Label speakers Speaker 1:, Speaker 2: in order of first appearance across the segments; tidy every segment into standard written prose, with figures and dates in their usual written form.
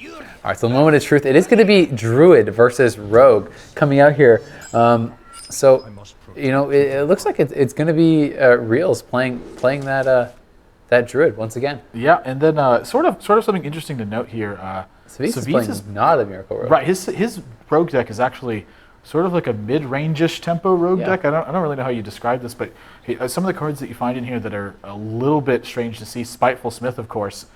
Speaker 1: All right, so the moment of truth. It is going to be Druid versus Rogue coming out here. So, you know, it looks like it's going to be Realz playing that Druid once again.
Speaker 2: Yeah, and then sort of something interesting to note here.
Speaker 1: Savjz is playing not a Miracle Rogue.
Speaker 2: Right, his Rogue deck is actually sort of like a mid-range-ish tempo Rogue deck. I don't really know how you describe this, but some of the cards that you find in here that are a little bit strange to see. Spiteful Smith, of course,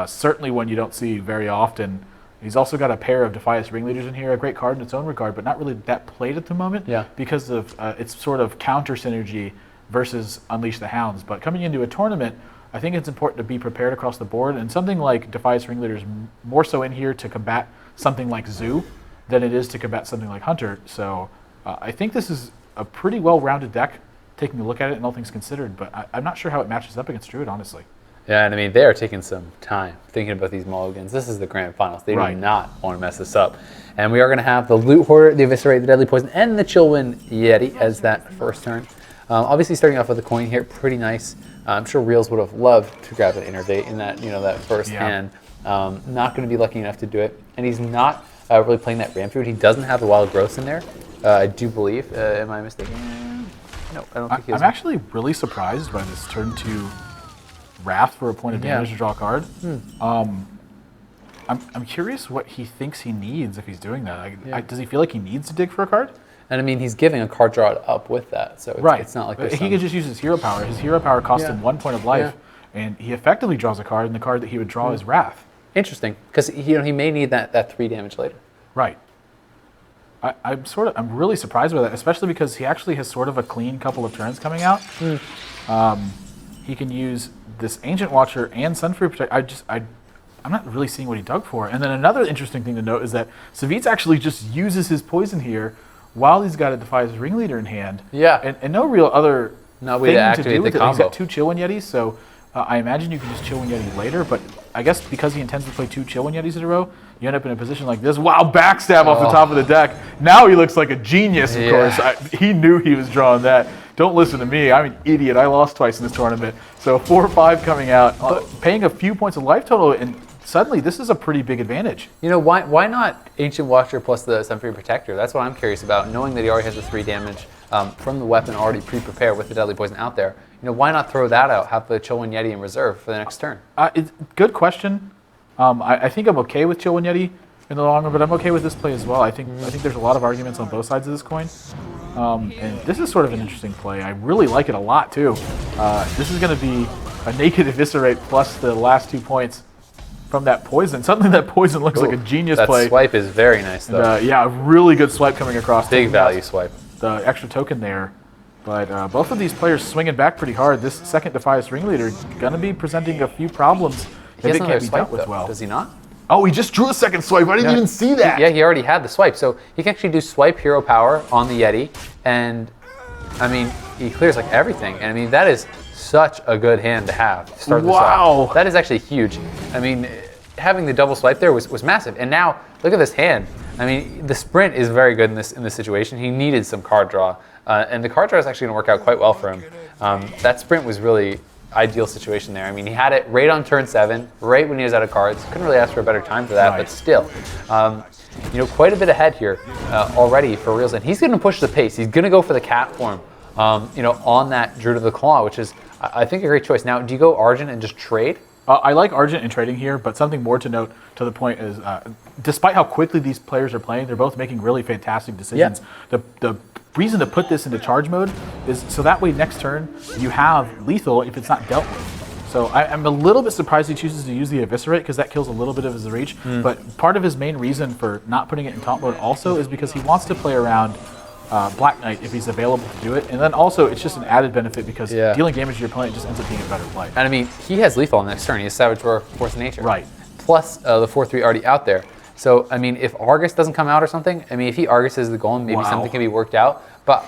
Speaker 2: certainly one you don't see very often. He's also got a pair of Defias Ringleaders in here, a great card in its own regard, but not really that played at the moment because of its sort of counter synergy versus Unleash the Hounds. But coming into a tournament, I think it's important to be prepared across the board, and something like Defias Ringleaders more so in here to combat something like Zoo than it is to combat something like Hunter. So I think this is a pretty well-rounded deck, taking a look at it and all things considered, but I'm not sure how it matches up against Druid, honestly.
Speaker 1: Yeah, and I mean, they are taking some time thinking about these mulligans. This is the grand finals. They do not want to mess this up. And we are going to have the Loot Hoarder, the Eviscerate, the Deadly Poison, and the Chillwind Yeti as that first turn. Obviously, starting off with a coin here, pretty nice. I'm sure Realz would have loved to grab an Innervate in that, that first hand. Not going to be lucky enough to do it. And he's not really playing that Ram Food. He doesn't have the Wild Growths in there, I do believe. Am I mistaken? No, I don't think he is.
Speaker 2: I'm actually really surprised by this turn 2 Wrath for a point of damage to draw a card. I'm curious what he thinks he needs if he's doing that. Does he feel like he needs to dig for a card?
Speaker 1: And I mean, he's giving a card draw up with that, so it's not like there's
Speaker 2: he could just use his hero power. His hero power costs him 1 point of life, and he effectively draws a card, and the card that he would draw is Wrath.
Speaker 1: Interesting, because he may need that 3 damage later.
Speaker 2: Right. I'm really surprised by that, especially because he actually has sort of a clean couple of turns coming out. He can use this Ancient Watcher and Sunfury Protect. I'm not really seeing what he dug for. And then another interesting thing to note is that Savjz actually just uses his poison here while he's got a Defias Ringleader in hand.
Speaker 1: Yeah.
Speaker 2: And no real other thing to do with it.
Speaker 1: Combo.
Speaker 2: He's got 2 Chillwind Yetis, so I imagine you can just Chillwind Yeti later, but I guess because he intends to play 2 Chillwind Yetis in a row, you end up in a position like this. Wow, backstab off the top of the deck. Now he looks like a genius, of course. He knew he was drawing that. Don't listen to me. I'm an idiot. I lost twice in this tournament. So 4-5 coming out, paying a few points of life total, and suddenly this is a pretty big advantage.
Speaker 1: Why not Ancient Watcher plus the Sunfury Protector? That's what I'm curious about, knowing that he already has the 3 damage from the weapon already pre-prepared with the Deadly Poison out there. Why not throw that out, have the Chillwind Yeti in reserve for the next turn?
Speaker 2: It's good question. I think I'm okay with Chillwind Yeti in the long run, but I'm okay with this play as well. I think there's a lot of arguments on both sides of this coin. And this is sort of an interesting play. I really like it a lot, too. This is going to be a Naked Eviscerate plus the last 2 points from that poison. Suddenly that poison looks like a genius play.
Speaker 1: That swipe is very nice, though.
Speaker 2: And, a really good swipe coming across.
Speaker 1: Big value swipe.
Speaker 2: The extra token there. But both of these players swinging back pretty hard. This second Defias Ringleader going to be presenting a few problems that it can't be dealt with well.
Speaker 1: Does he not?
Speaker 2: Oh, he just drew a second swipe. I didn't even see that.
Speaker 1: Yeah, he already had the swipe. So he can actually do swipe hero power on the Yeti. And, I mean, he clears like everything. And, I mean, that is such a good hand to have to start this off. That is actually huge. I mean, having the double swipe there was massive. And now, look at this hand. I mean, the sprint is very good in this situation. He needed some card draw. And the card draw is actually going to work out quite well for him. That sprint was really ideal situation there. I mean, he had it right on turn 7, right when he was out of cards. Couldn't really ask for a better time for that, but still. Quite a bit ahead here already for Realz. And he's going to push the pace. He's going to go for the cat form, on that Druid of the Claw, which is, I think, a great choice. Now, do you go Argent and just trade?
Speaker 2: I like Argent in trading here, but something more to note to the point is, despite how quickly these players are playing, they're both making really fantastic decisions. The reason to put this into charge mode is so that way next turn you have lethal if it's not dealt with. So I'm a little bit surprised he chooses to use the Eviscerate because that kills a little bit of his reach. But part of his main reason for not putting it in taunt mode also is because he wants to play around Black Knight if he's available to do it. And then also it's just an added benefit because dealing damage to your opponent just ends up being a better play.
Speaker 1: And I mean, he has lethal on next turn. He has Savage Roar, Force of Nature.
Speaker 2: Right.
Speaker 1: Plus the 4/3 already out there. So, I mean, if Argus doesn't come out or something, I mean, if he Arguses the golem, maybe something can be worked out. But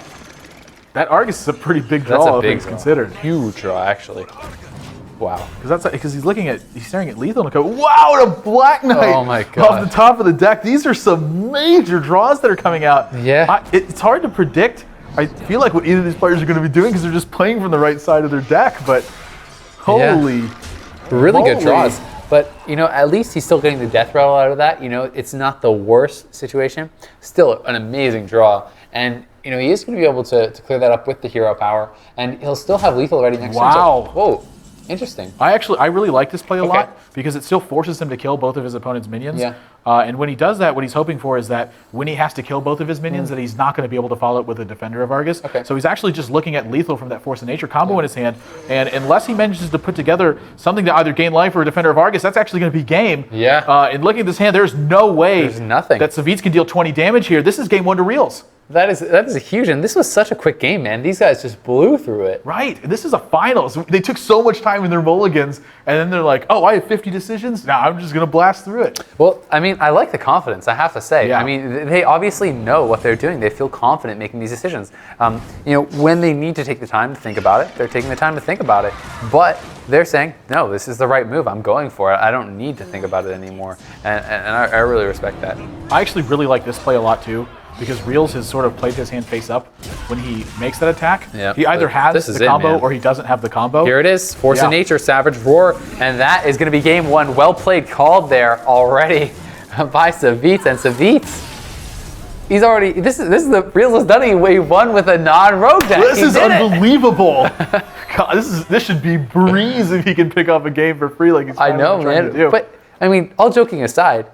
Speaker 2: that Argus is a pretty big draw, all things considered.
Speaker 1: Huge draw, actually. Wow.
Speaker 2: Because he's staring at lethal and go, wow, a Black Knight!
Speaker 1: Oh my god!
Speaker 2: Off the top of the deck. These are some major draws that are coming out.
Speaker 1: Yeah.
Speaker 2: It's hard to predict. I feel like what either of these players are going to be doing because they're just playing from the right side of their deck. But holy,
Speaker 1: really good draws. But, you know, at least he's still getting the death rattle out of that. You know, it's not the worst situation. Still an amazing draw. And, you know, he is going to be able to clear that up with the hero power. And he'll still have lethal ready next turn. So, whoa. Interesting.
Speaker 2: I really like this play a lot because it still forces him to kill both of his opponent's minions.
Speaker 1: Yeah.
Speaker 2: And when he does that, what he's hoping for is that when he has to kill both of his minions, that he's not going to be able to follow it with a Defender of Argus. So he's actually just looking at lethal from that Force of Nature combo in his hand. And unless he manages to put together something to either gain life or a Defender of Argus, that's actually going to be game.
Speaker 1: Yeah.
Speaker 2: And looking at this hand, there's no way that Savjz can deal 20 damage here. This is game 1 to Realz.
Speaker 1: That is a huge, and this was such a quick game, man. These guys just blew through it.
Speaker 2: Right. This is a finals. They took so much time in their mulligans, and then they're like, oh, I have 50 decisions? Now I'm just going to blast through it.
Speaker 1: Well, I mean, I like the confidence, I have to say.
Speaker 2: Yeah.
Speaker 1: I mean, they obviously know what they're doing. They feel confident making these decisions. You know, when they need to take the time to think about it, they're taking the time to think about it. But they're saying, no, this is the right move. I'm going for it. I don't need to think about it anymore. And I really respect that.
Speaker 2: I actually really like this play a lot, too, because Realz has sort of played his hand face up when he makes that attack.
Speaker 1: Yeah,
Speaker 2: he either has the combo or he doesn't have the combo.
Speaker 1: Here it is, Force of Nature, Savage Roar, and that is going to be game 1. Well played, called there already by Savjz, and Savjz, he's already, this is the, Realz has done it, he won with a non-rogue deck.
Speaker 2: This is unbelievable. God, this should be breeze if he can pick up a game for free like he's
Speaker 1: I know, man, but I mean, all joking aside,